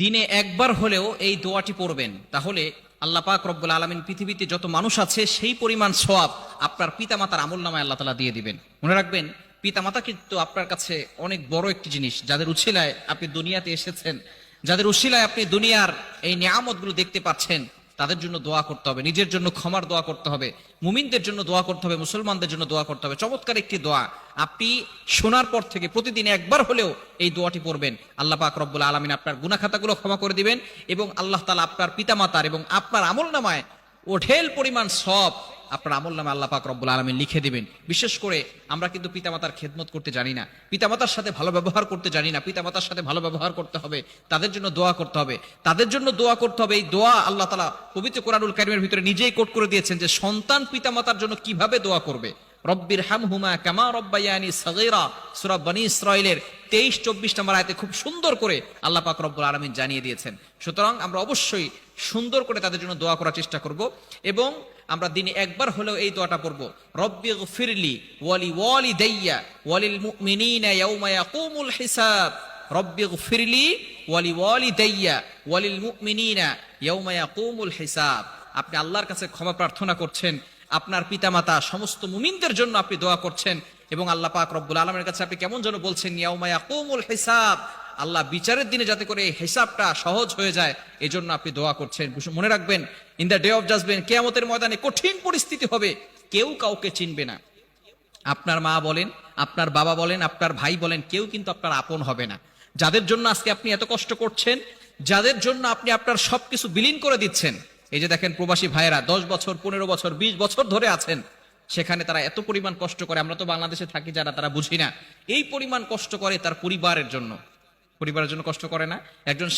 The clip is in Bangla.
দিনে একবার হলেও এই দোয়াটি পড়বেন, তাহলে আল্লাহ পাক রব্বুল আলামিন পৃথিবীতে যত মানুষ আছে সেই পরিমাণ সওয়াব আপনার পিতামাতার আমলনামায় আল্লাহ তাআলা দিয়ে দিবেন। মনে রাখবেন, পিতামাতা কিন্তু আপনার কাছে অনেক বড় একটি জিনিস, যাদের উছিলায় আপনি দুনিয়াতে এসেছেন, যাদের উছিলায় আপনি দুনিয়ার এই নিয়ামতগুলো দেখতে পাচ্ছেন, তাদের জন্য দোয়া করতে হবে, নিজের জন্য ক্ষমার দোয়া করতে হবে, মুমিনদের জন্য দোয়া করতে হবে, মুসলমানদের জন্য দোয়া করতে হবে। চমৎকার একটি দোয়া, আপনি শোনার পর থেকে প্রতিদিন একবার হলেও এই দোয়াটি পড়বেন। আল্লাহ পাক রব্বুল আলামিন আপনার গুনাহ খাতাগুলো ক্ষমা করে দিবেন এবং আল্লাহ তাআলা আপনার পিতামাতার এবং আপনার আমলনামায় ওঠেল পরিমাণ সওয়াব আপনার আমলনামায় আল্লাহ পাক রব্বুল আলামিন লিখে দিবেন। বিশেষ করে আমরা কিন্তু পিতামাতার খেদমত করতে জানি না, পিতামাতার সাথে ভালো ব্যবহার করতে জানি না। পিতামাতার সাথে ভালো ব্যবহার করতে হবে, তাদের জন্য দোয়া করতে হবে, তাদের জন্য দোয়া করতে হবে। এই দোয়া আল্লাহ তাআলা পবিত্র কোরআনুল কারীমের ভিতরে নিজেই কোট করে দিয়েছেন যে সন্তান পিতামাতার জন্য কিভাবে দোয়া করবে। রব্বির হামহুমা কামা রব্বায়ানি সগীরা, সূরা বনী ইসরাঈলের 23-24 নম্বর আয়াতে খুব সুন্দর করে আল্লাহ পাক রব্বুল আলামিন জানিয়ে দিয়েছেন। সুতরাং আমরা অবশ্যই সুন্দর করে তাদের জন্য দোয়া করার চেষ্টা করব এবং আমরা দিনে একবার হলেও এই দোয়াটা পড়ব, রব্বিগফিরলি ওয়ালি ওয়ালিদাইয়া ওয়ালিল মুমিনিনা ইয়াওমা ইয়াকুমুল হিসাব। রব্বিগফিরলি ওয়ালি ওয়ালিদাইয়া ওয়ালিল মুমিনিনা ইয়াওমা ইয়াকুমুল হিসাব। আপনি আল্লাহর কাছে ক্ষমা প্রার্থনা করছেন, আপনার পিতামাতা সমস্ত মুমিনদের জন্য আপনি দোয়া করছেন এবং আল্লাহ পাক রব্বুল আলামিনের কাছে আপনি কেমন যেন বলছেন, ইয়াউমা ইয়াকুমুল হিসাব, আল্লাহ বিচারের দিনে যাতে করে হিসাবটা সহজ হয়ে যায় এজন্য আপনি দোয়া করছেন। মনে রাখবেন, in the day of judgement, কিয়ামতের ময়দানে কঠিন পরিস্থিতি হবে, কেউ কাউকে চিনবে না। আপনার মা বলেন, আপনার বাবা বলেন, আপনার ভাই বলেন, কেউ কিন্তু আপনার আপন হবে না। যাদের জন্য আজকে আপনি এত কষ্ট করছেন, যাদের জন্য আপনি আপনার সবকিছু বিলীন করে দিচ্ছেন, এই যে দেখেন প্রবাসী ভাইয়েরা 10 বছর 15 বছর 20 বছর ধরে আছেন, সেখানে তারা এত পরিমাণ কষ্ট করে, আমরা তো বাংলাদেশে থাকি যারা, তারা বুঝি না এই পরিমাণ কষ্ট করে তার পরিবারের জন্য। পরিবারের জন্য কষ্ট করে না? একজন